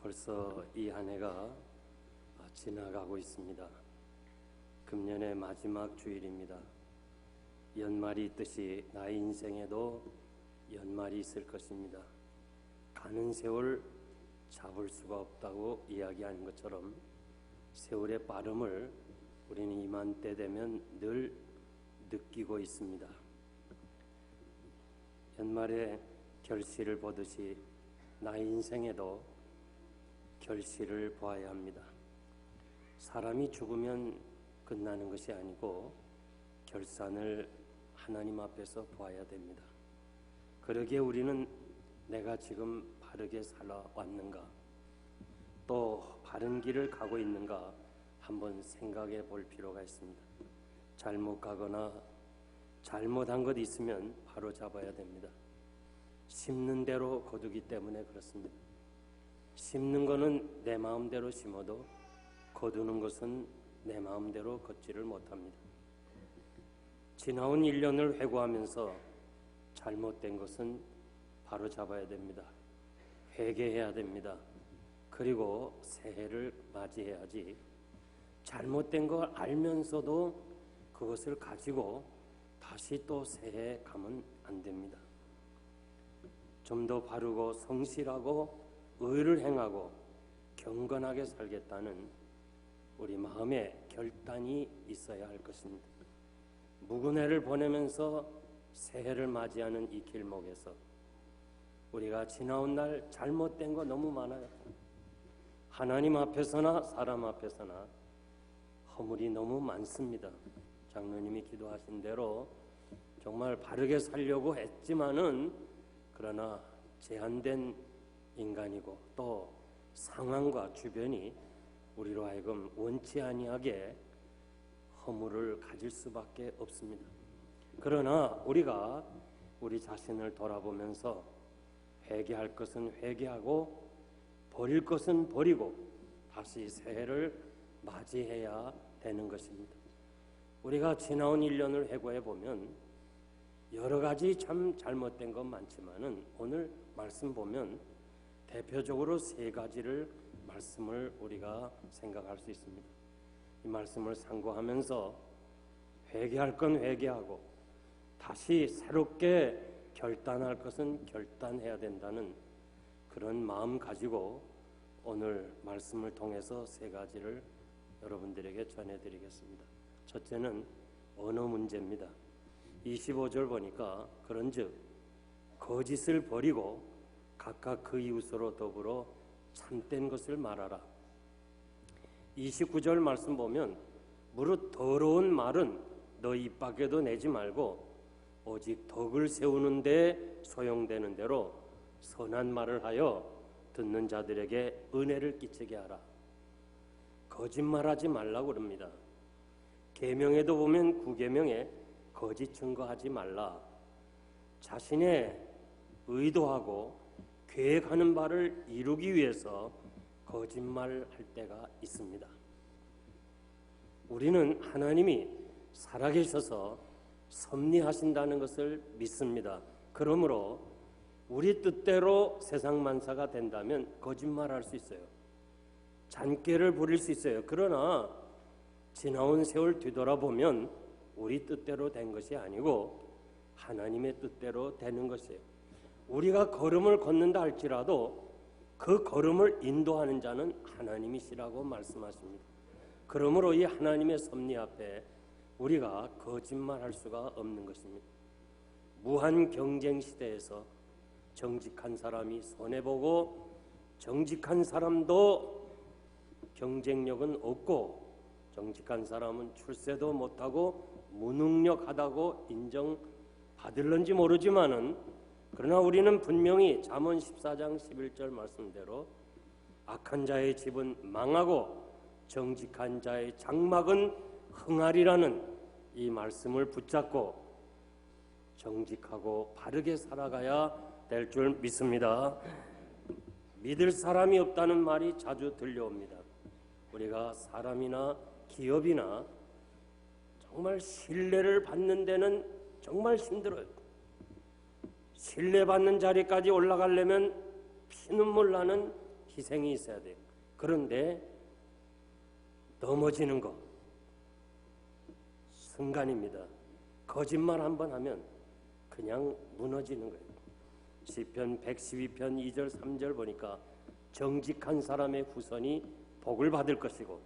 벌써 이 한 해가 지나가고 있습니다. 금년의 마지막 주일입니다. 연말이 있듯이 나의 인생에도 연말이 있을 것입니다. 가는 세월 잡을 수가 없다고 이야기하는 것처럼 세월의 빠름을 우리는 이맘때 되면 늘 느끼고 있습니다. 연말에 결실을 보듯이 나의 인생에도 결실을 보아야 합니다. 사람이 죽으면 끝나는 것이 아니고 결산을 하나님 앞에서 보아야 됩니다. 그러기에 우리는 내가 지금 바르게 살아왔는가, 또 바른 길을 가고 있는가 한번 생각해 볼 필요가 있습니다. 잘못 가거나 잘못한 것 있으면 바로 잡아야 됩니다. 심는 대로 거두기 때문에 그렇습니다. 심는 것은 내 마음대로 심어도 거두는 것은 내 마음대로 걷지를 못합니다. 지나온 1년을 회고하면서 잘못된 것은 바로 잡아야 됩니다. 회개해야 됩니다. 그리고 새해를 맞이해야지 잘못된 걸 알면서도 그것을 가지고 다시 또 새해에 가면 안 됩니다. 좀 더 바르고 성실하고 의를 행하고 경건하게 살겠다는 우리 마음의 결단이 있어야 할 것입니다. 묵은 해를 보내면서 새해를 맞이하는 이 길목에서 우리가 지나온 날 잘못된 거 너무 많아요. 하나님 앞에서나 사람 앞에서나 허물이 너무 많습니다. 장로님이 기도하신 대로 정말 바르게 살려고 했지만은 그러나 제한된 인간이고 또 상황과 주변이 우리로 하여금 원치 아니하게 허물을 가질 수밖에 없습니다. 그러나 우리가 우리 자신을 돌아보면서 회개할 것은 회개하고 버릴 것은 버리고 다시 새해를 맞이해야 되는 것입니다. 우리가 지나온 1년을 회고해 보면 여러 가지 참 잘못된 건 많지만은 오늘 말씀 보면 대표적으로 세 가지를 말씀을 우리가 생각할 수 있습니다. 이 말씀을 상고하면서 회개할 건 회개하고 다시 새롭게 결단할 것은 결단해야 된다는 그런 마음 가지고 오늘 말씀을 통해서 세 가지를 여러분들에게 전해드리겠습니다. 첫째는 언어 문제입니다. 25절 보니까 그런즉 거짓을 버리고 각각 그 이웃으로 더불어 참된 것을 말하라. 29절 말씀 보면 무릇 더러운 말은 너 입 밖에도 내지 말고 오직 덕을 세우는 데 소용되는 대로 선한 말을 하여 듣는 자들에게 은혜를 끼치게 하라. 거짓말하지 말라고 그럽니다. 계명에도 보면 9계명에 거짓 증거하지 말라. 자신의 의도하고 계획하는 바를 이루기 위해서 거짓말할 때가 있습니다. 우리는 하나님이 살아계셔서 섭리하신다는 것을 믿습니다. 그러므로 우리 뜻대로 세상 만사가 된다면 거짓말할 수 있어요. 잔꾀를 부릴 수 있어요. 그러나 지나온 세월 뒤돌아보면 우리 뜻대로 된 것이 아니고 하나님의 뜻대로 되는 것이에요. 우리가 걸음을 걷는다 할지라도 그 걸음을 인도하는 자는 하나님이시라고 말씀하십니다. 그러므로 이 하나님의 섭리 앞에 우리가 거짓말할 수가 없는 것입니다. 무한 경쟁 시대에서 정직한 사람이 손해보고 정직한 사람도 경쟁력은 없고 정직한 사람은 출세도 못하고 무능력하다고 인정받을런지 모르지만은 그러나 우리는 분명히 잠언 14장 11절 말씀대로 악한 자의 집은 망하고 정직한 자의 장막은 흥하리라는 이 말씀을 붙잡고 정직하고 바르게 살아가야 될 줄 믿습니다. 믿을 사람이 없다는 말이 자주 들려옵니다. 우리가 사람이나 기업이나 정말 신뢰를 받는 데는 정말 힘들어요. 신뢰받는 자리까지 올라가려면 피눈물 나는 희생이 있어야 돼요. 그런데 넘어지는 거 순간입니다. 거짓말 한번 하면 그냥 무너지는 거예요. 시편 112편 2절 3절 보니까 정직한 사람의 후손이 복을 받을 것이고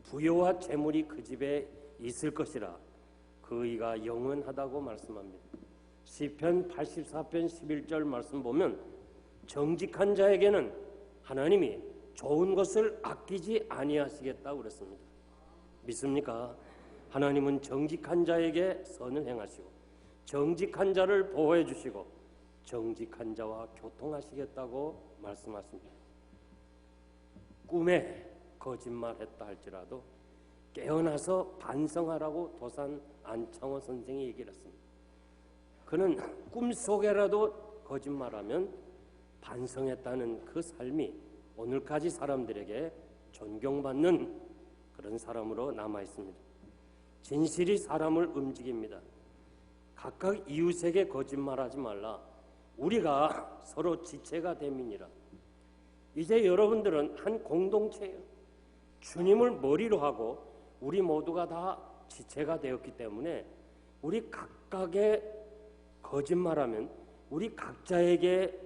부요와 재물이 그 집에 있을 것이라 그 의가 영원하다고 말씀합니다. 시편 84편 11절 말씀 보면 정직한 자에게는 하나님이 좋은 것을 아끼지 아니하시겠다고 그랬습니다. 믿습니까? 하나님은 정직한 자에게 선을 행하시고 정직한 자를 보호해 주시고 정직한 자와 교통하시겠다고 말씀하십니다. 꿈에 거짓말했다 할지라도 깨어나서 반성하라고 도산 안창호 선생이 얘기를 했습니다. 그는 꿈속에라도 거짓말하면 반성했다는 그 삶이 오늘까지 사람들에게 존경받는 그런 사람으로 남아 있습니다. 진실이 사람을 움직입니다. 각각 이웃에게 거짓말하지 말라. 우리가 서로 지체가 됨이니라. 이제 여러분들은 한 공동체예요. 주님을 머리로 하고 우리 모두가 다 지체가 되었기 때문에 우리 각각의 거짓말하면 우리 각자에게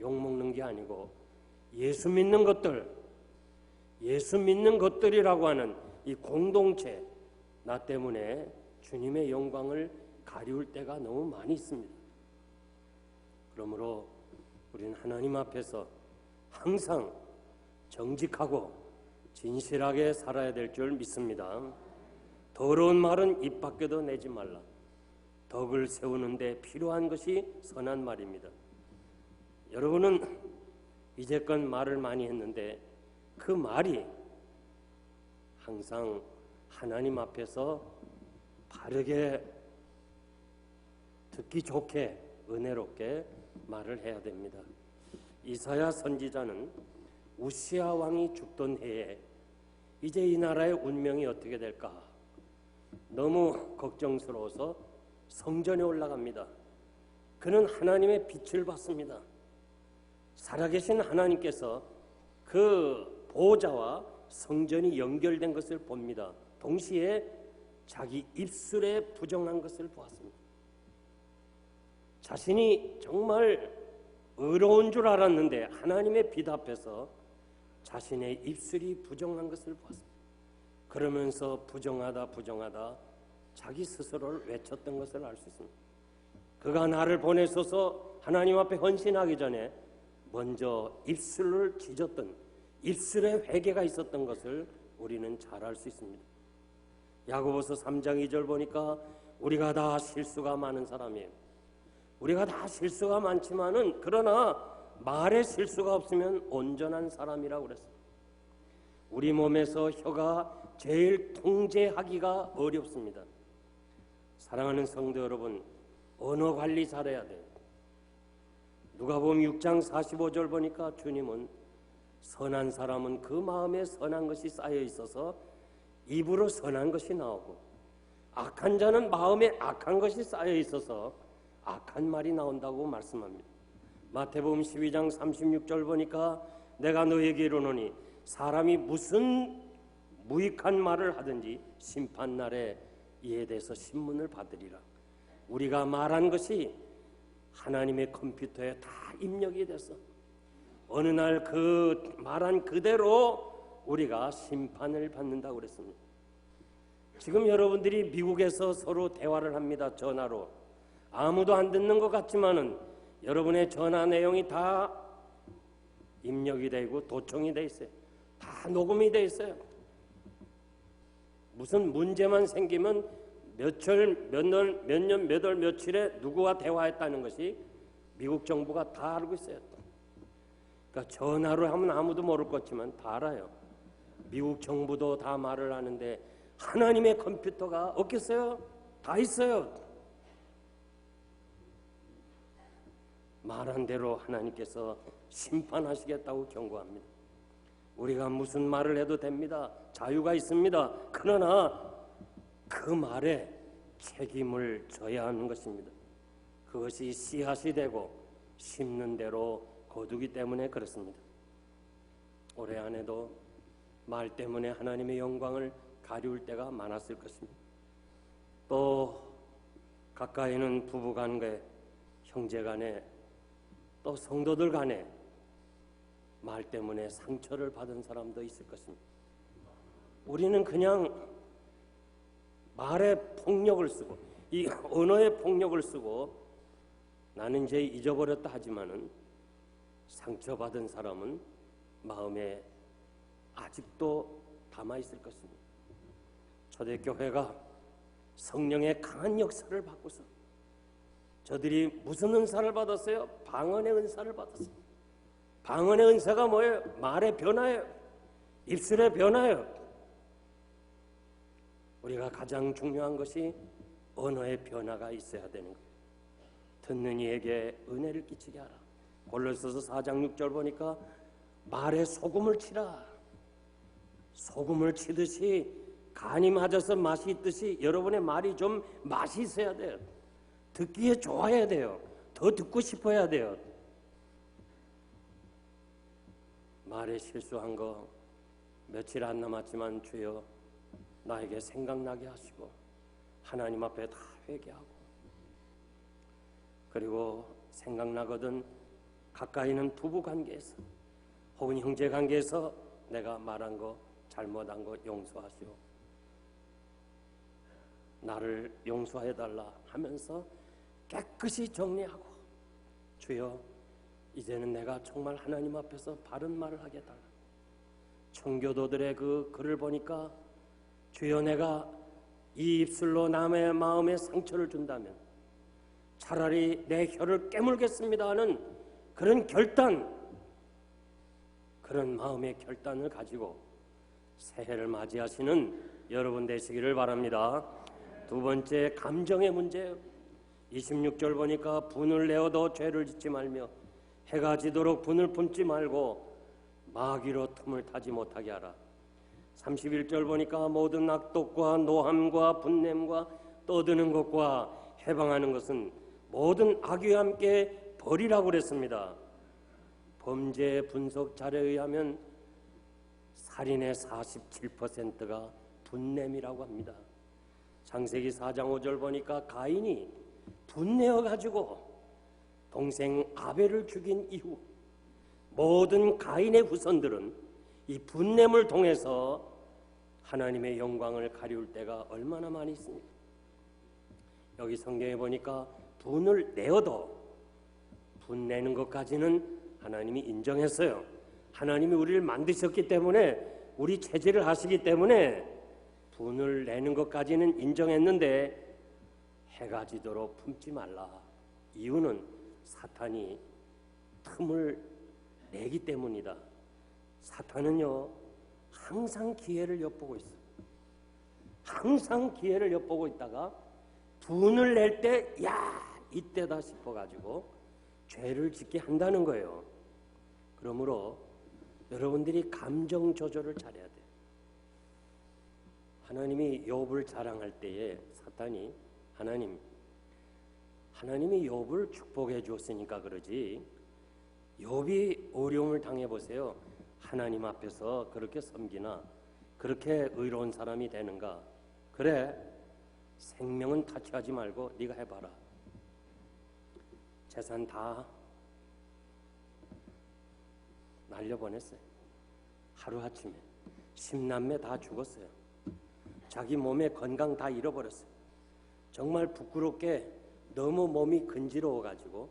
욕먹는 게 아니고 예수 믿는 것들이라고 하는 이 공동체, 나 때문에 주님의 영광을 가리울 때가 너무 많이 있습니다. 그러므로 우리는 하나님 앞에서 항상 정직하고 진실하게 살아야 될 줄 믿습니다. 더러운 말은 입 밖에도 내지 말라. 덕을 세우는데 필요한 것이 선한 말입니다. 여러분은 이제껏 말을 많이 했는데 그 말이 항상 하나님 앞에서 바르게 듣기 좋게 은혜롭게 말을 해야 됩니다. 이사야 선지자는 우시야 왕이 죽던 해에 이제 이 나라의 운명이 어떻게 될까 너무 걱정스러워서 성전에 올라갑니다. 그는 하나님의 빛을 받습니다. 살아계신 하나님께서 그 보좌와 성전이 연결된 것을 봅니다. 동시에 자기 입술에 부정한 것을 보았습니다. 자신이 정말 의로운 줄 알았는데 하나님의 빛 앞에서 자신의 입술이 부정한 것을 보았습니다. 그러면서 부정하다 자기 스스로를 외쳤던 것을 알 수 있습니다. 그가 나를 보내소서 하나님 앞에 헌신하기 전에 먼저 입술을 찢었던 입술에 회개가 있었던 것을 우리는 잘 알 수 있습니다. 야고보서 3장 2절 보니까 우리가 다 실수가 많은 사람이에요. 우리가 다 실수가 많지만은 그러나 말에 실수가 없으면 온전한 사람이라고 그랬어요. 우리 몸에서 혀가 제일 통제하기가 어렵습니다. 사랑하는 성도 여러분, 언어 관리 잘해야 돼요. 누가복음 6장 45절 보니까 주님은 선한 사람은 그 마음에 선한 것이 쌓여 있어서 입으로 선한 것이 나오고 악한 자는 마음에 악한 것이 쌓여 있어서 악한 말이 나온다고 말씀합니다. 마태복음 12장 36절 보니까 내가 너에게 이르노니 사람이 무슨 무익한 말을 하든지 심판날에 이에 대해서 신문을 받으리라. 우리가 말한 것이 하나님의 컴퓨터에 다 입력이 돼서 어느 날 그 말한 그대로 우리가 심판을 받는다고 그랬습니다. 지금 여러분들이 미국에서 서로 대화를 합니다. 전화로. 아무도 안 듣는 것 같지만은 여러분의 전화 내용이 다 입력이 되고 도청이 돼 있어요. 다 녹음이 돼 있어요. 무슨 문제만 생기면 몇 월 며칠에 누구와 대화했다는 것이 미국 정부가 다 알고 있어요. 그러니까 전화로 하면 아무도 모를 것 같지만 다 알아요. 미국 정부도 다 말을 하는데 하나님의 컴퓨터가 없겠어요? 다 있어요. 말한 대로 하나님께서 심판하시겠다고 경고합니다. 우리가 무슨 말을 해도 됩니다. 자유가 있습니다. 그러나 그 말에 책임을 져야 하는 것입니다. 그것이 씨앗이 되고 심는 대로 거두기 때문에 그렇습니다. 올해 안에도 말 때문에 하나님의 영광을 가리울 때가 많았을 것입니다. 또 가까이는 부부간에, 형제간에, 또 성도들 간에 말 때문에 상처를 받은 사람도 있을 것입니다. 우리는 그냥 말의 폭력을 쓰고 이 언어의 폭력을 쓰고 나는 이제 잊어버렸다 하지만은 상처받은 사람은 마음에 아직도 남아있을 것입니다. 초대교회가 성령의 강한 역사를 받고서 저들이 무슨 은사를 받았어요? 방언의 은사를 받았어요. 방언의 은사가 뭐예요? 말의 변화예요. 입술의 변화예요. 우리가 가장 중요한 것이 언어의 변화가 있어야 되는 거예요. 듣는 이에게 은혜를 끼치게 하라. 골로새서 4장 6절 보니까 말에 소금을 치라. 소금을 치듯이 간이 맞아서 맛이 있듯이 여러분의 말이 좀 맛이 있어야 돼요. 듣기에 좋아야 돼요. 더 듣고 싶어야 돼요. 말에 실수한 거 며칠 안 남았지만 주여 나에게 생각나게 하시고 하나님 앞에 다 회개하고, 그리고 생각나거든 가까이는 부부관계에서 혹은 형제관계에서 내가 말한 거 잘못한 거 용서하시오, 나를 용서해달라 하면서 깨끗이 정리하고, 주여 이제는 내가 정말 하나님 앞에서 바른 말을 하게 달라. 청교도들의 그 글을 보니까 주여 내가 이 입술로 남의 마음에 상처를 준다면 차라리 내 혀를 깨물겠습니다 하는 그런 결단, 그런 마음의 결단을 가지고 새해를 맞이하시는 여러분 되시기를 바랍니다. 두 번째, 감정의 문제예요. 26절 보니까 분을 내어도 죄를 짓지 말며 해가 지도록 분을 품지 말고 마귀로 틈을 타지 못하게 하라. 31절 보니까 모든 악독과 노함과 분냄과 떠드는 것과 해방하는 것은 모든 악의와 함께 버리라고 그랬습니다. 범죄 분석 자료에 의하면 살인의 47%가 분냄이라고 합니다. 창세기 4장 5절 보니까 가인이 분내어가지고 동생 아벨을 죽인 이후 모든 가인의 후손들은 이 분냄을 통해서 하나님의 영광을 가리울 때가 얼마나 많이 있습니까? 여기 성경에 보니까 분을 내어도 분내는 것까지는 하나님이 인정했어요. 하나님이 우리를 만드셨기 때문에, 우리 체질을 하시기 때문에 분을 내는 것까지는 인정했는데 해가 지도록 품지 말라. 이유는 사탄이 틈을 내기 때문이다. 사탄은요 항상 기회를 엿보고 있어요. 항상 기회를 엿보고 있다가 분을 낼 때 야 이때다 싶어가지고 죄를 짓게 한다는 거예요. 그러므로 여러분들이 감정 조절을 잘해야 돼요. 하나님이 욥을 자랑할 때에 사탄이 하나님이 욥을 축복해 주었으니까 그러지, 욥이 어려움을 당해보세요. 하나님 앞에서 그렇게 섬기나 그렇게 의로운 사람이 되는가? 그래, 생명은 타치하지 말고 네가 해봐라. 재산 다 날려보냈어요. 하루아침에 10남매 다 죽었어요. 자기 몸의 건강 다 잃어버렸어요. 정말 부끄럽게 너무 몸이 근지러워가지고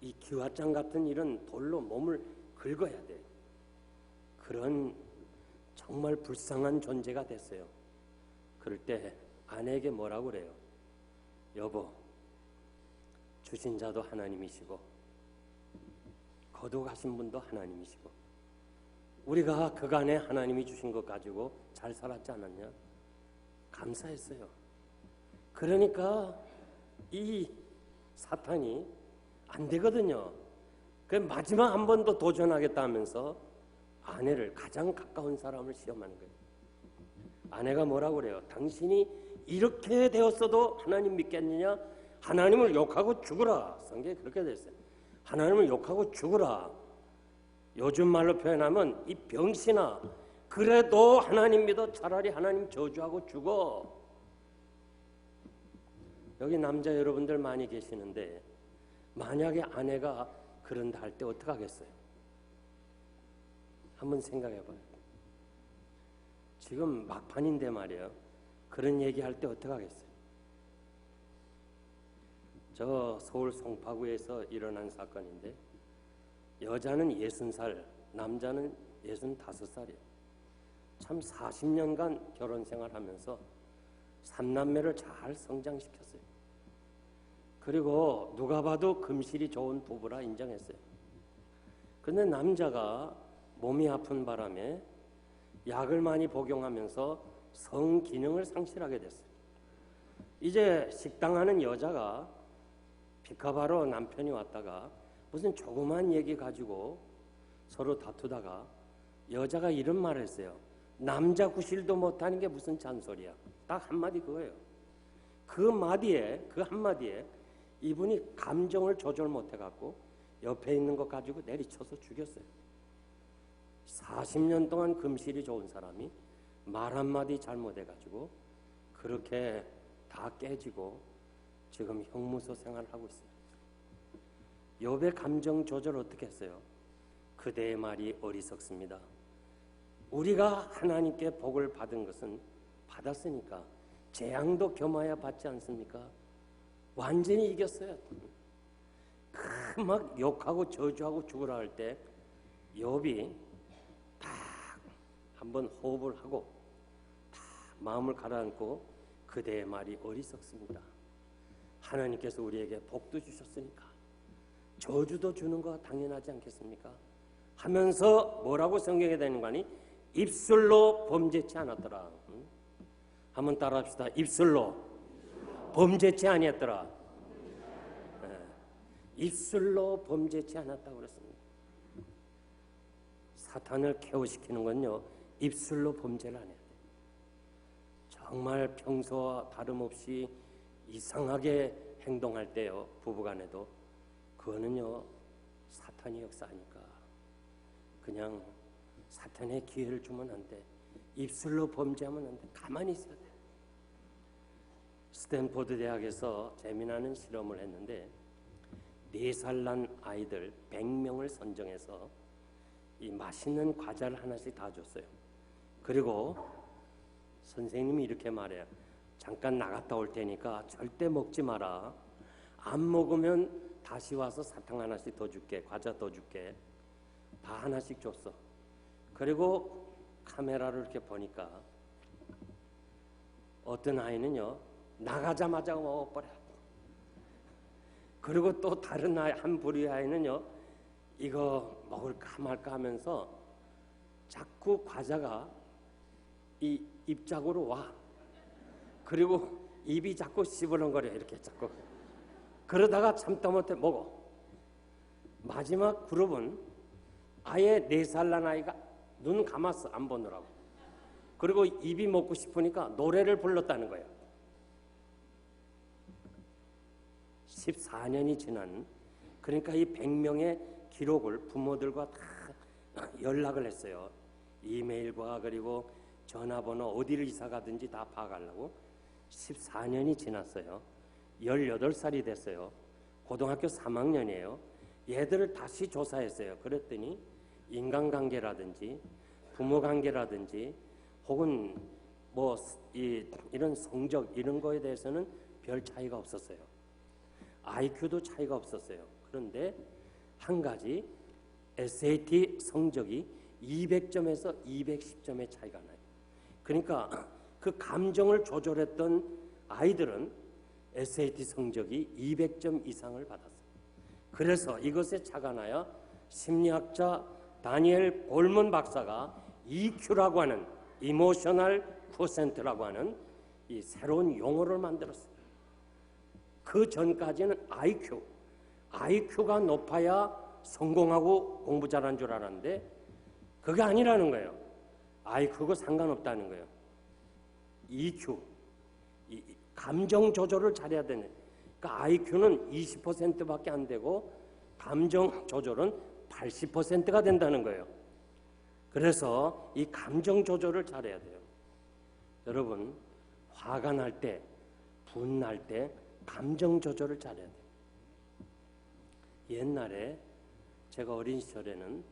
이 기와장 같은 일은 돌로 몸을 긁어야 돼. 그런 정말 불쌍한 존재가 됐어요. 그럴 때 아내에게 뭐라고 그래요? 여보, 주신 자도 하나님이시고 거두가신 분도 하나님이시고 우리가 그간에 하나님이 주신 것 가지고 잘 살았지 않았냐? 감사했어요. 그러니까 이 사탄이 안 되거든요. 그 마지막 한 번 더 도전하겠다 하면서 아내를, 가장 가까운 사람을 시험하는 거예요. 아내가 뭐라고 그래요? 당신이 이렇게 되었어도 하나님 믿겠느냐? 하나님을 욕하고 죽으라. 성경에 그렇게 돼 있어요. 하나님을 욕하고 죽으라. 요즘 말로 표현하면 이 병신아, 그래도 하나님 믿어. 차라리 하나님 저주하고 죽어. 여기 남자 여러분들 많이 계시는데 만약에 아내가 그런다 할 때 어떡하겠어요? 한번 생각해 봐요. 지금 막판인데 말이에요. 그런 얘기할 때 어떡하겠어요? 저 서울 송파구에서 일어난 사건인데 여자는 60살, 남자는 65살이에요. 참 40년간 결혼 생활하면서 3남매를 잘 성장시켰어요. 그리고 누가 봐도 금실이 좋은 부부라 인정했어요. 근데 남자가 몸이 아픈 바람에 약을 많이 복용하면서 성기능을 상실하게 됐어요. 이제 식당 하는 여자가 피카바로 남편이 왔다가 무슨 조그만 얘기 가지고 서로 다투다가 여자가 이런 말을 했어요. 남자 구실도 못하는 게 무슨 잔소리야. 딱 한마디 그거예요. 그 한마디에 이분이 감정을 조절 못해갖고 옆에 있는 거 가지고 내리쳐서 죽였어요. 40년 동안 금실이 좋은 사람이 말 한마디 잘못해가지고 그렇게 다 깨지고 지금 형무소 생활을 하고 있어요. 욥의 감정 조절 어떻게 했어요? 그대의 말이 어리석습니다. 우리가 하나님께 복을 받은 것은 받았으니까 재앙도 겸하여 받지 않습니까? 완전히 이겼어요. 막 욕하고 저주하고 죽으라 할 때 욥이 딱 한번 호흡을 하고 딱 마음을 가라앉고 그대의 말이 어리석습니다. 하나님께서 우리에게 복도 주셨으니까 저주도 주는 거 당연하지 않겠습니까? 하면서 뭐라고 성경에 되는 거 아니? 입술로 범죄치 않았더라. 한번 따라합시다. 입술로 범죄치 아니었더라. 입술로 범죄치 않았다고 그랬습니다. 사탄을 케어시키는 건요, 입술로 범죄를 안 해야 돼요. 정말 평소와 다름없이 이상하게 행동할 때요, 부부간에도 그거는요, 사탄이 역사하니까 그냥 사탄의 기회를 주면 안 돼. 입술로 범죄하면 안 돼. 가만히 있어야 돼. 스탠포드 대학에서 재미나는 실험을 했는데 4살 난 아이들 100명을 선정해서 이 맛있는 과자를 하나씩 다 줬어요. 그리고 선생님이 이렇게 말해요. 잠깐 나갔다 올 테니까 절대 먹지 마라. 안 먹으면 다시 와서 사탕 하나씩 더 줄게. 과자 더 줄게. 다 하나씩 줬어. 그리고 카메라를 이렇게 보니까 어떤 아이는요, 나가자마자 먹어버려. 그리고 또 다른 아이, 한 부류의 아이는요, 이거 먹을까 말까 하면서 자꾸 과자가 이 입짝으로 와. 그리고 입이 자꾸 씹으렁거려. 이렇게 자꾸. 그러다가 참다 못해 먹어. 마지막 그룹은 아예 4살 난 아이가 눈 감았어. 안 보느라고. 그리고 입이 먹고 싶으니까 노래를 불렀다는 거예요. 14년이 지난, 그러니까 이 100명의 기록을 부모들과 다 연락을 했어요. 이메일과 그리고 전화번호 어디를 이사 가든지 다 파악하려고. 14년이 지났어요. 18살이 됐어요. 고등학교 3학년이에요. 얘들을 다시 조사했어요. 그랬더니 인간관계라든지 부모관계라든지 혹은 뭐 이런 성적 이런 거에 대해서는 별 차이가 없었어요. IQ도 차이가 없었어요. 그런데 한 가지 SAT 성적이 200점에서 210점의 차이가 나요. 그러니까 그 감정을 조절했던 아이들은 SAT 성적이 200점 이상을 받았어요. 그래서 이것에 착안하여 심리학자 다니엘 골먼 박사가 EQ라고 하는 이모셔널 쿼센트라고 하는 이 새로운 용어를 만들었어요. 그 전까지는 IQ가 높아야 성공하고 공부 잘한 줄 알았는데 그게 아니라는 거예요. IQ가 상관없다는 거예요. EQ, 감정 조절을 잘해야 되는. 그러니까 IQ는 20%밖에 안 되고 감정 조절은 80%가 된다는 거예요. 그래서 이 감정 조절을 잘해야 돼요. 여러분, 화가 날 때, 분날 때 감정 조절을 잘해야 돼요. 옛날에 제가 어린 시절에는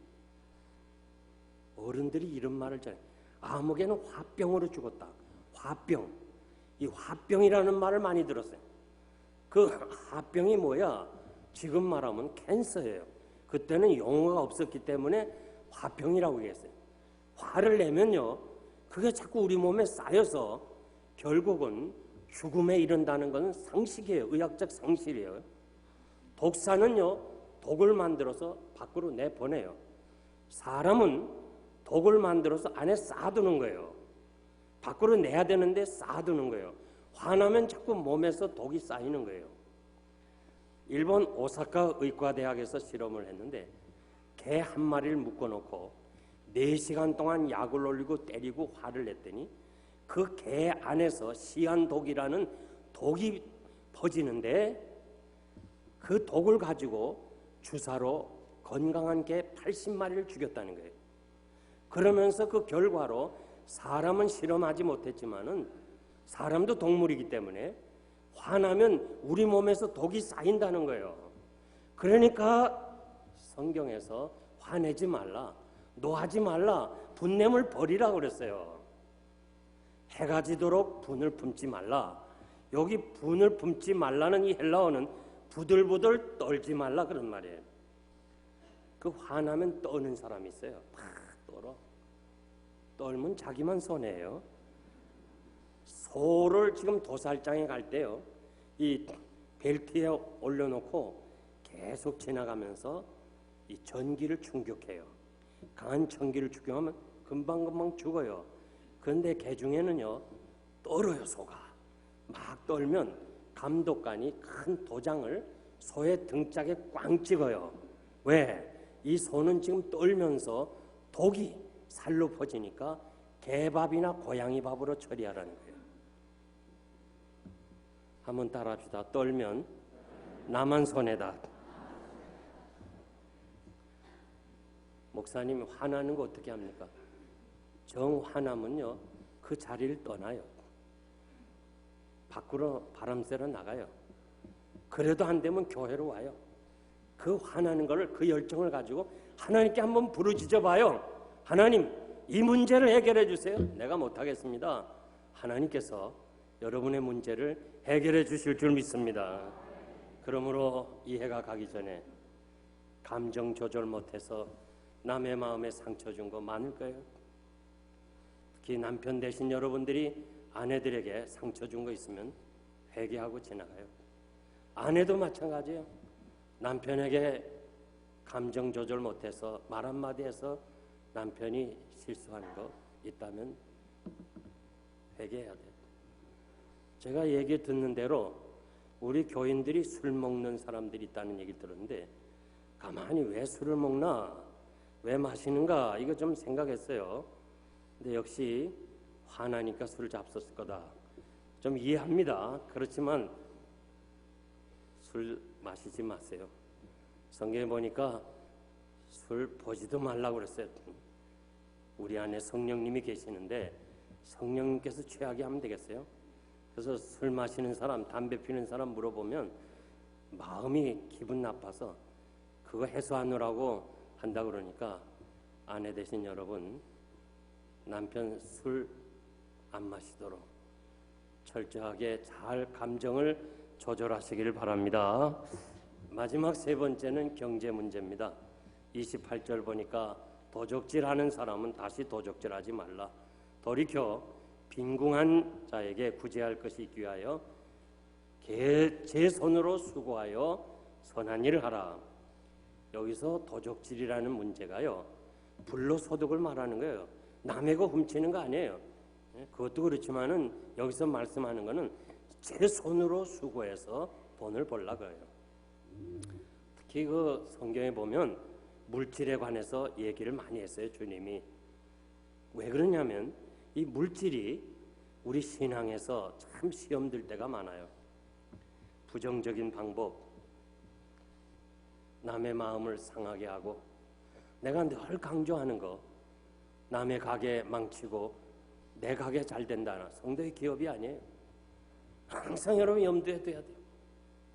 어른들이 이런 말을 잘해요. 아무개는 화병으로 죽었다. 화병. 이 화병이라는 말을 많이 들었어요. 그 화병이 뭐야? 지금 말하면 캔서예요. 그때는 용어가 없었기 때문에 화병이라고 얘기했어요. 화를 내면요, 그게 자꾸 우리 몸에 쌓여서 결국은 죽음에 이른다는 것은 상식이에요. 의학적 상식이에요. 독사는요, 독을 만들어서 밖으로 내보내요. 사람은 독을 만들어서 안에 쌓아두는 거예요. 밖으로 내야 되는데 쌓아두는 거예요. 화나면 자꾸 몸에서 독이 쌓이는 거예요. 일본 오사카 의과대학에서 실험을 했는데 개 한 마리를 묶어놓고 4시간 동안 약을 올리고 때리고 화를 냈더니 그 개 안에서 시한독이라는 독이 퍼지는데 그 독을 가지고 주사로 건강한 개 80마리를 죽였다는 거예요. 그러면서 그 결과로 사람은 실험하지 못했지만은 사람도 동물이기 때문에 화나면 우리 몸에서 독이 쌓인다는 거예요. 그러니까 성경에서 화내지 말라, 노하지 말라, 분냄을 버리라고 그랬어요. 해가 지도록 분을 품지 말라. 여기 분을 품지 말라는 이 헬라어는 부들부들 떨지 말라 그런 말이에요. 그 화나면 떠는 사람이 있어요. 팍 떨어. 떨면 자기만 손해예요. 소를 지금 도살장에 갈 때요, 이 벨트에 올려놓고 계속 지나가면서 이 전기를 충격해요. 강한 전기를 충격하면 금방금방 죽어요. 그런데 개 중에는요, 떨어요. 소가 막 떨면 감독관이 큰 도장을 소의 등짝에 꽝 찍어요. 왜? 이 소는 지금 떨면서 독이 살로 퍼지니까 개밥이나 고양이 밥으로 처리하라는 거예요. 한번 따라합시다. 떨면 나만 손해다. 목사님이 화나는 거 어떻게 합니까? 정 화나면요, 그 자리를 떠나요. 밖으로 바람 쐬러 나가요. 그래도 안 되면 교회로 와요. 그 화나는 거를, 그 열정을 가지고 하나님께 한번 부르짖어 봐요. 하나님, 이 문제를 해결해 주세요. 내가 못하겠습니다. 하나님께서 여러분의 문제를 해결해 주실 줄 믿습니다. 그러므로 이 해가 가기 전에 감정 조절 못해서 남의 마음에 상처 준 거 많을 거예요. 특히 남편 되신 여러분들이 아내들에게 상처 준 거 있으면 회개하고 지나가요. 아내도 마찬가지예요. 남편에게 감정 조절 못해서 말 한마디 해서 남편이 실수하는 거 있다면 회개해야 돼요. 제가 얘기 듣는 대로 우리 교인들이 술 먹는 사람들이 있다는 얘기 들었는데, 가만히 왜 술을 먹나, 왜 마시는가, 이거 좀 생각했어요. 근데 역시 화나니까 술을 잡섰을 거다. 좀 이해합니다. 그렇지만 술 마시지 마세요. 성경에 보니까 술 보지도 말라고 그랬어요. 우리 안에 성령님이 계시는데 성령님께서 취하게 하면 되겠어요? 그래서 술 마시는 사람, 담배 피는 사람 물어보면 마음이 기분 나빠서 그거 해소하느라고 한다 그러니까, 아내 되신 여러분, 남편 술 안 마시도록 철저하게 잘 감정을 조절하시길 바랍니다. 마지막 세 번째는 경제 문제입니다. 28절 보니까 도적질하는 사람은 다시 도적질하지 말라. 돌이켜 빈궁한 자에게 구제할 것이 있기 위하여 제 손으로 수고하여 선한 일을 하라. 여기서 도적질이라는 문제가요, 불로소득을 말하는 거예요. 남의 거 훔치는 거 아니에요. 그것도 그렇지만은 여기서 말씀하는 거는 제 손으로 수고해서 돈을 벌라 그래요. 특히 그 성경에 보면 물질에 관해서 얘기를 많이 했어요, 주님이. 왜 그러냐면 이 물질이 우리 신앙에서 참 시험 들 때가 많아요. 부정적인 방법, 남의 마음을 상하게 하고 내가 늘 강조하는 거, 남의 가게 망치고 내 가게 잘 된다나 성도의 기업이 아니에요. 항상 여러분 염두에 둬야 돼요.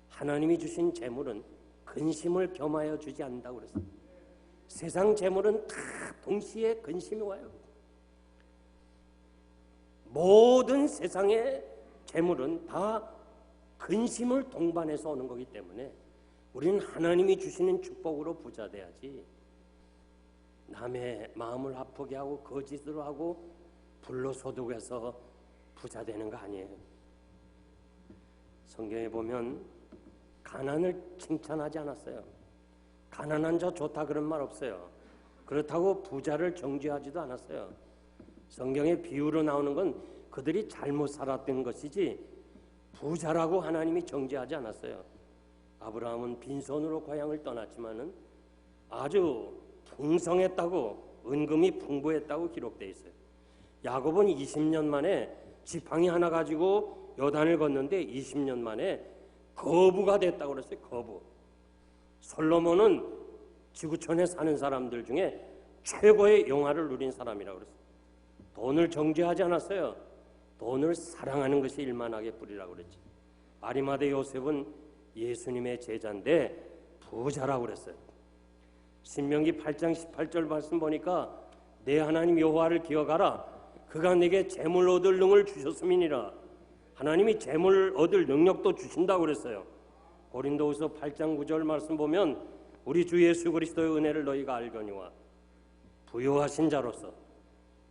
하나님이 주신 재물은 근심을 겸하여 주지 않는다고 그랬어요. 세상 재물은 다 동시에 근심이 와요. 모든 세상의 재물은 다 근심을 동반해서 오는 거기 때문에 우리는 하나님이 주시는 축복으로 부자 돼야지, 남의 마음을 아프게 하고 거짓으로 하고 불로소득해서 부자 되는 거 아니에요. 성경에 보면 가난을 칭찬하지 않았어요. 가난한 자 좋다 그런 말 없어요. 그렇다고 부자를 정죄하지도 않았어요. 성경의 비유로 나오는 건 그들이 잘못 살았던 것이지 부자라고 하나님이 정죄하지 않았어요. 아브라함은 빈손으로 고향을 떠났지만은 아주 풍성했다고, 은금이 풍부했다고 기록되어 있어요. 야곱은 20년 만에 지팡이 하나 가지고 요단을 걷는데 20년 만에 거부가 됐다고 그랬어요. 거부. 솔로몬은 지구촌에 사는 사람들 중에 최고의 영화를 누린 사람이라고 그랬어요. 돈을 정죄하지 않았어요. 돈을 사랑하는 것이 일만하게 뿌리라고 그랬지. 아리마대 요셉은 예수님의 제자인데 부자라고 그랬어요. 신명기 8장 18절 말씀 보니까 내 하나님 여호와를 기억하라. 그가 내게 재물 얻을 능을 주셨음이니라. 하나님이 재물 얻을 능력도 주신다고 그랬어요. 고린도후서 8장 9절 말씀 보면 우리 주 예수 그리스도의 은혜를 너희가 알거니와 부요하신 자로서,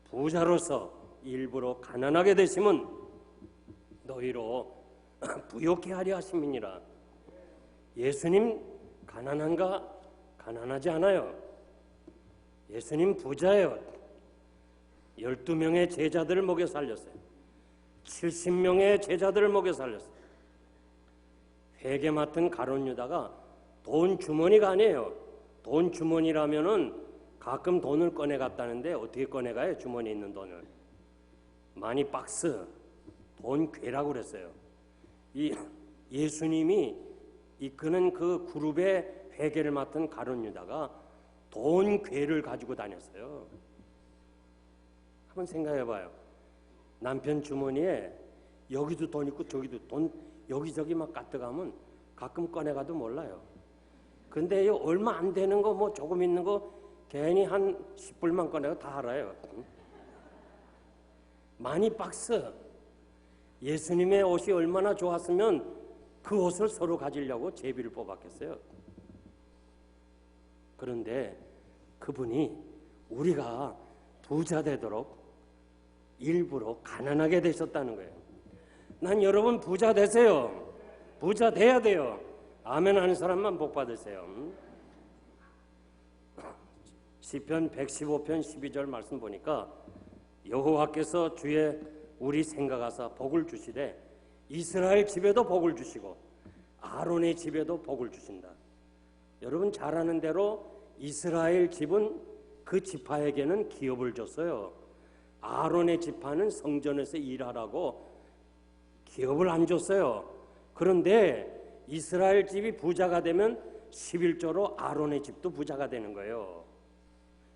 부자로서 일부러 가난하게 되심은 너희로 부욕케 하려 하심이니라. 예수님 가난한가? 가난하지 않아요. 예수님 부자예요. 12명의 제자들을 먹여 살렸어요. 70명의 제자들을 먹여 살렸어요. 회계 맡은 가룟 유다가 돈 주머니가 아니에요. 돈 주머니라면은 가끔 돈을 꺼내 갔다는데 어떻게 꺼내 가요? 주머니에 있는 돈을. 마니 박스, 돈 괴라고 그랬어요. 이 예수님이 이끄는 그 그룹의 회계를 맡은 가룟 유다가 돈 괴를 가지고 다녔어요. 한번 생각해 봐요. 남편 주머니에 여기도 돈 있고 저기도 돈 여기저기 막 가져가면 가끔 꺼내가도 몰라요. 근데 이 얼마 안 되는 거 뭐 조금 있는 거 괜히 한 10불만 꺼내가 다 알아요. 마니 박스. 예수님의 옷이 얼마나 좋았으면 그 옷을 서로 가지려고 제비를 뽑았겠어요. 그런데 그분이 우리가 부자 되도록 일부러 가난하게 되셨다는 거예요. 난 여러분 부자 되세요. 부자 돼야 돼요. 아멘 하는 사람만 복 받으세요. 시편 115편 12절 말씀 보니까 여호와께서 주의 우리 생각하사 복을 주시되 이스라엘 집에도 복을 주시고 아론의 집에도 복을 주신다. 여러분 잘 아는 대로 이스라엘 집은 그 지파에게는 기업을 줬어요. 아론의 지파는 성전에서 일하라고 기업을 안 줬어요. 그런데 이스라엘 집이 부자가 되면 11조로 아론의 집도 부자가 되는 거예요.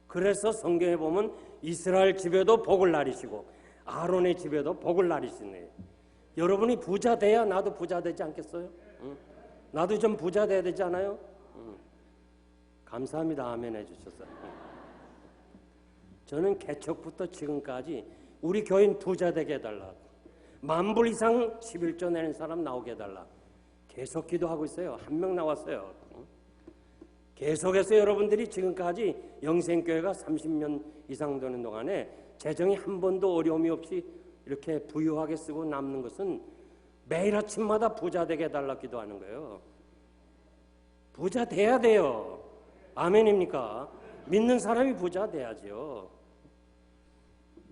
그래서 성경에 보면 이스라엘 집에도 복을 나리시고 아론의 집에도 복을 나리시네. 여러분이 부자 돼야 나도 부자 되지 않겠어요? 응? 나도 좀 부자 돼야 되지 않아요? 응. 감사합니다. 아멘 해주셔서. 저는 개척부터 지금까지 우리 교인 부자 되게 해달라, 10,000불 이상 11조 내는 사람 나오게 해달라 계속 기도하고 있어요. 한 명 나왔어요. 계속해서 여러분들이 지금까지 영생교회가 30년 이상 되는 동안에 재정이 한 번도 어려움이 없이 이렇게 부유하게 쓰고 남는 것은 매일 아침마다 부자 되게 해달라 기도하는 거예요. 부자 돼야 돼요. 아멘입니까? 믿는 사람이 부자 돼야죠.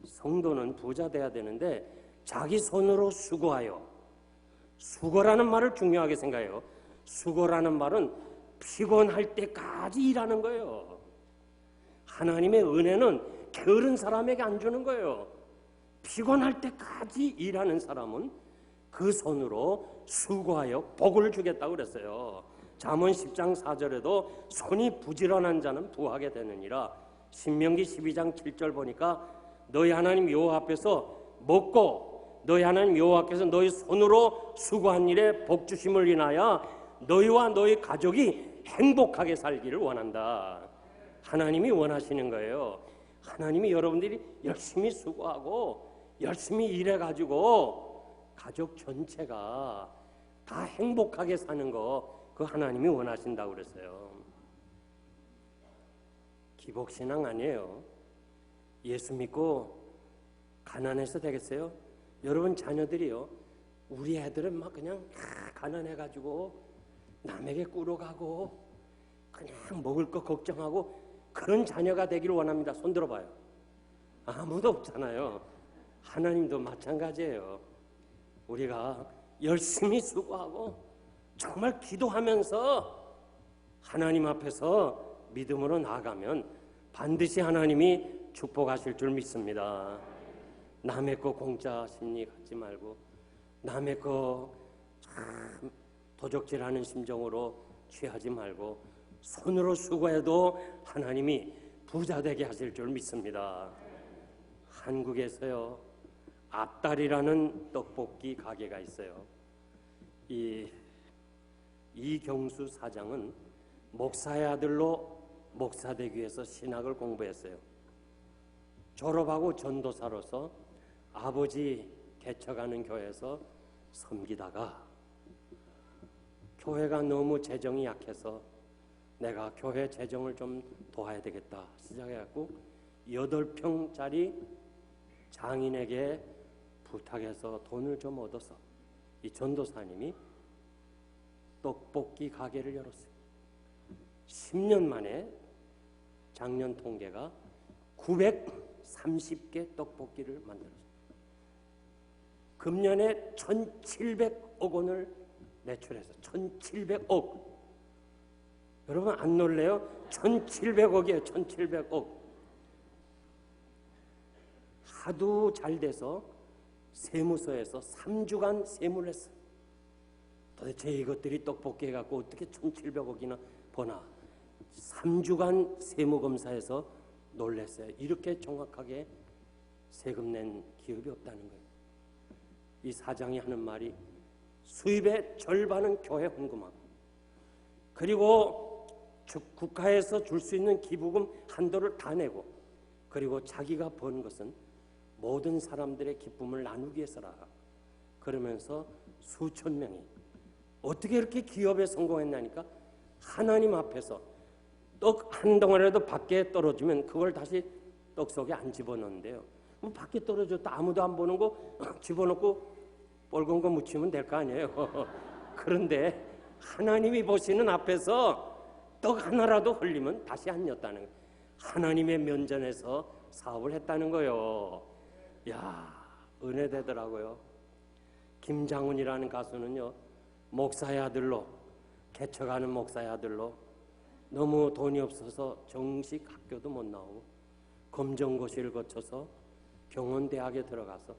성도는 부자 돼야 되는데 자기 손으로 수고하여, 수고라는 말을 중요하게 생각해요. 수고라는 말은 피곤할 때까지 일하는 거예요. 하나님의 은혜는 게으른 사람에게 안 주는 거예요. 피곤할 때까지 일하는 사람은 그 손으로 수고하여 복을 주겠다고 그랬어요. 잠언 10장 4절에도 손이 부지런한 자는 부하게 되느니라. 신명기 12장 7절 보니까 너희 하나님 여호와 앞에서 먹고 너희 하나님 여호와께서 너희 손으로 수고한 일에 복 주심을 인하여 너희와 너희 가족이 행복하게 살기를 원한다. 하나님이 원하시는 거예요. 하나님이 여러분들이 열심히 수고하고 열심히 일해가지고 가족 전체가 다 행복하게 사는 거, 그 하나님이 원하신다고 그랬어요. 기복신앙 아니에요. 예수 믿고 가난해서 되겠어요? 여러분 자녀들이요, 우리 애들은 막 그냥 가난해가지고 남에게 꾸러가고 그냥 먹을 거 걱정하고 그런 자녀가 되기를 원합니다. 손 들어봐요. 아무도 없잖아요. 하나님도 마찬가지예요. 우리가 열심히 수고하고 정말 기도하면서 하나님 앞에서 믿음으로 나아가면 반드시 하나님이 축복하실 줄 믿습니다. 남의 거 공짜 심리 갖지 말고 남의 거 참 도적질하는 심정으로 취하지 말고 손으로 수고해도 하나님이 부자 되게 하실 줄 믿습니다. 한국에서요, 앞다리라는 떡볶이 가게가 있어요. 이경수 사장은 목사의 아들로 목사대교에서 신학을 공부했어요. 졸업하고 전도사로서 아버지 개척하는 교회에서 섬기다가 교회가 너무 재정이 약해서 내가 교회 재정을 좀 도와야 되겠다 시작해갖고 8평짜리 장인에게 부탁해서 돈을 좀 얻어서 이 전도사님이 떡볶이 가게를 열었어요. 10년 만에 작년 통계가 930개 떡볶이를 만들었어요. 금년에 1,700억 원을 매출해서 1,700억. 여러분 안 놀래요? 1,700억이에요. 1,700억. 하도 잘 돼서 세무서에서 3주간 세무를 했어요. 도대체 이것들이 떡볶이 해갖고 어떻게 1,700억이나 버나. 3주간 세무검사에서 놀랐어요. 이렇게 정확하게 세금 낸 기업이 없다는 거예요. 이 사장이 하는 말이 수입의 절반은 교회 헌금하고 그리고 국가에서 줄 수 있는 기부금 한도를 다 내고 그리고 자기가 번 것은 모든 사람들의 기쁨을 나누기 위해서라. 그러면서 수천 명이 어떻게 이렇게 기업에 성공했냐니까 하나님 앞에서 떡 한 덩어리라도 밖에 떨어지면 그걸 다시 떡 속에 안 집어넣는데요. 뭐 밖에 떨어졌다 아무도 안 보는 거 집어넣고 뻘건 거 묻히면 될 거 아니에요. 그런데 하나님이 보시는 앞에서 떡 하나라도 흘리면 다시 안 였다는 거예요. 하나님의 면전에서 사업을 했다는 거예요. 야, 은혜 되더라고요. 김장훈이라는 가수는요, 목사의 아들로 개척하는 목사의 아들로 너무 돈이 없어서 정식 학교도 못 나오고 검정고시를 거쳐서 경원대학에 들어가서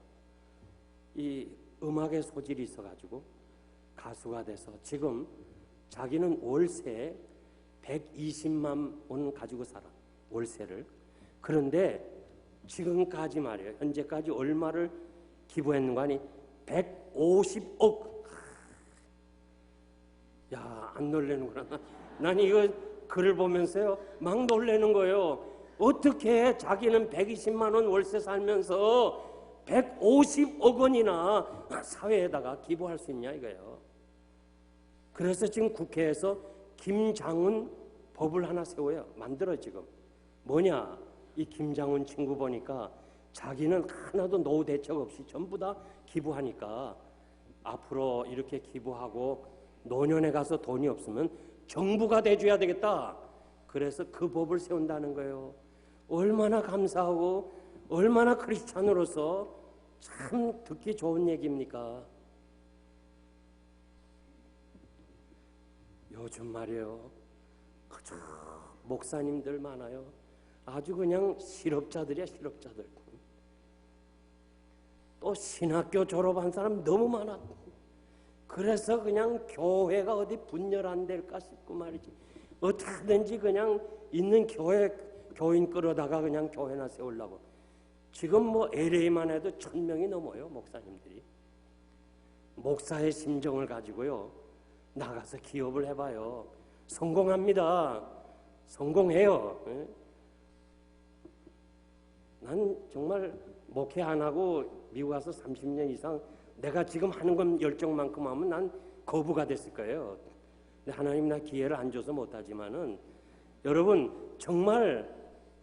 이 음악의 소질이 있어가지고 가수가 돼서 지금 자기는 월세에 120만 원 가지고 살아. 월세를. 그런데 지금까지 말이에요. 현재까지 얼마를 기부했는가 하니 150억. 야, 안 놀래는구나. 난 이거 글을 보면서요 막 놀래는 거예요. 어떻게 자기는 120만 원 월세 살면서 150억 원이나 사회에다가 기부할 수 있냐 이거예요. 그래서 지금 국회에서 김장훈 법을 하나 세워요. 만들어 지금. 뭐냐? 이 김장훈 친구 보니까 자기는 하나도 노후 대책 없이 전부 다 기부하니까 앞으로 이렇게 기부하고 노년에 가서 돈이 없으면 정부가 대줘야 되겠다. 그래서 그 법을 세운다는 거예요. 얼마나 감사하고 얼마나 크리스찬으로서 참 듣기 좋은 얘기입니까? 요즘 말이에요. 그저 목사님들 많아요. 아주 그냥 실업자들이야, 실업자들. 또 신학교 졸업한 사람 너무 많아. 그래서 그냥 교회가 어디 분열 안 될까 싶고 말이지. 어떻게든지 그냥 있는 교인 끌어다가 그냥 교회나 세우려고. 지금 뭐 LA만 해도 1000명이 넘어요, 목사님들이. 목사의 심정을 가지고요, 나가서 기업을 해봐요. 성공합니다. 성공해요. 예? 난 정말 목회 안 하고 미국 와서 30년 이상 내가 지금 하는 건 열정만큼 하면 난 거부가 됐을 거예요. 근데 하나님 나 기회를 안 줘서 못하지만은 여러분 정말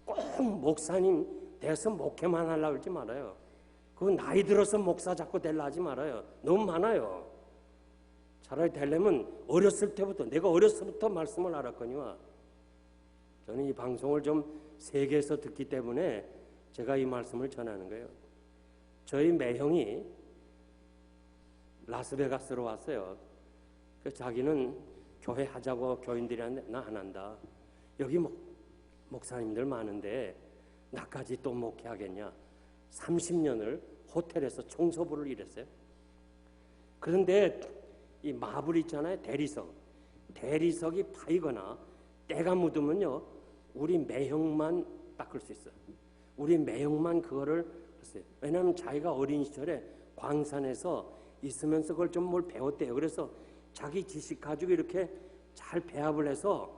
꼭 목사님 돼서 목회만 하려고 하지 말아요. 그 나이 들어서 목사 자꾸 되려 하지 말아요. 너무 많아요. 차라리 되려면 어렸을 때부터, 내가 어렸을 때부터 말씀을 알았거니와 저는 이 방송을 좀 세계에서 듣기 때문에 제가 이 말씀을 전하는 거예요. 저희 매형이 라스베가스로 왔어요. 그 자기는 교회 하자고 교인들이 하는데 나 안 한다. 여기 목사님들 많은데 나까지 또 목회하겠냐. 30년을 호텔에서 청소부를 일했어요. 그런데 이 마블 있잖아요. 대리석이 파이거나 때가 묻으면요 우리 매형만 닦을 수 있어요. 우리 매형만 그거를 했어요. 왜냐하면 자기가 어린 시절에 광산에서 있으면서 그걸 좀 뭘 배웠대요. 그래서 자기 지식 가지고 이렇게 잘 배합을 해서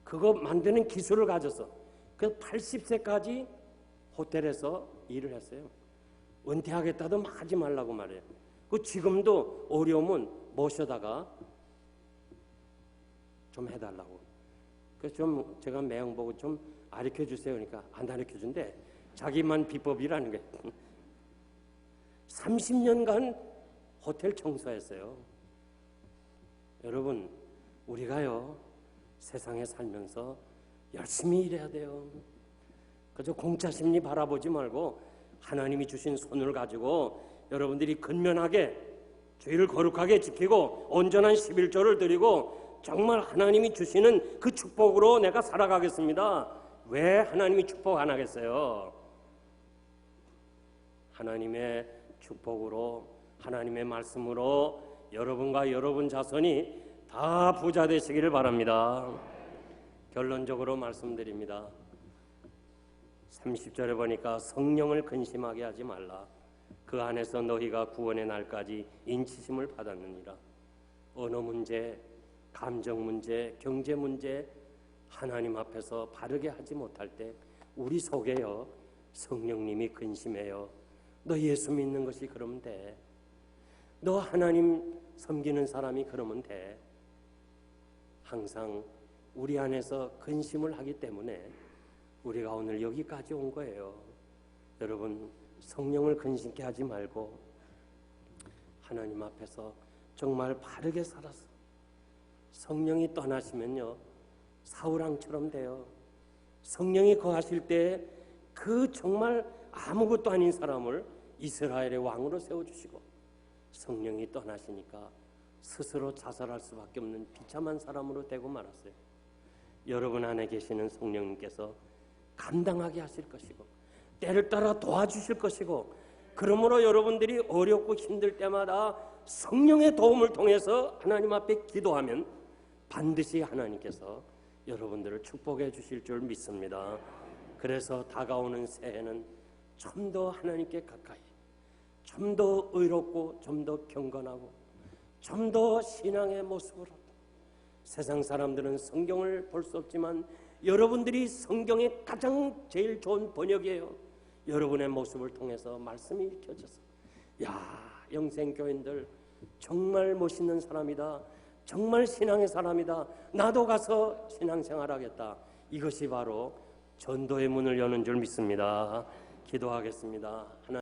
그거 만드는 기술을 가졌어. 그래서 80세까지 호텔에서 일을 했어요. 은퇴하겠다도 하지 말라고 말해요. 그 지금도 어려우면 모셔다가 좀 해달라고. 그래서 좀 제가 매형 보고 좀 가르쳐 주세요. 그러니까 안 가르쳐 준대. 자기만 비법이라는 게. 30년간 호텔 청소했어요. 여러분, 우리가요 세상에 살면서 열심히 일해야 돼요. 그저 공짜 심리 바라보지 말고 하나님이 주신 손을 가지고 여러분들이 근면하게 죄를 거룩하게 지키고 온전한 11조를 드리고 정말 하나님이 주시는 그 축복으로 내가 살아가겠습니다. 왜 하나님이 축복 안 하겠어요? 하나님의 축복으로, 하나님의 말씀으로 여러분과 여러분 자손이 다 부자 되시기를 바랍니다. 결론적으로 말씀드립니다. 30절에 보니까 성령을 근심하게 하지 말라. 그 안에서 너희가 구원의 날까지 인치심을 받았느니라. 언어 문제, 감정 문제, 경제 문제 하나님 앞에서 바르게 하지 못할 때 우리 속에요 성령님이 근심해요. 너 예수 믿는 것이 그러면 돼. 너 하나님 섬기는 사람이 그러면 돼. 항상 우리 안에서 근심을 하기 때문에 우리가 오늘 여기까지 온 거예요. 여러분 성령을 근심케 하지 말고 하나님 앞에서 정말 바르게 살아서 성령이 떠나시면요 사울왕처럼 돼요. 성령이 거하실 때 그 정말 아무것도 아닌 사람을 이스라엘의 왕으로 세워주시고 성령이 떠나시니까 스스로 자살할 수밖에 없는 비참한 사람으로 되고 말았어요. 여러분 안에 계시는 성령님께서 감당하게 하실 것이고 때를 따라 도와주실 것이고 그러므로 여러분들이 어렵고 힘들 때마다 성령의 도움을 통해서 하나님 앞에 기도하면 반드시 하나님께서 여러분들을 축복해 주실 줄 믿습니다. 그래서 다가오는 새해는 좀 더 하나님께 가까이, 좀 더 의롭고 좀 더 경건하고 좀 더 신앙의 모습으로. 세상 사람들은 성경을 볼 수 없지만 여러분들이 성경의 가장 제일 좋은 번역이에요. 여러분의 모습을 통해서 말씀이 읽혀져서 야 영생교인들 정말 멋있는 사람이다. 정말 신앙의 사람이다. 나도 가서 신앙생활하겠다. 이것이 바로 전도의 문을 여는 줄 믿습니다. 기도하겠습니다. 하나님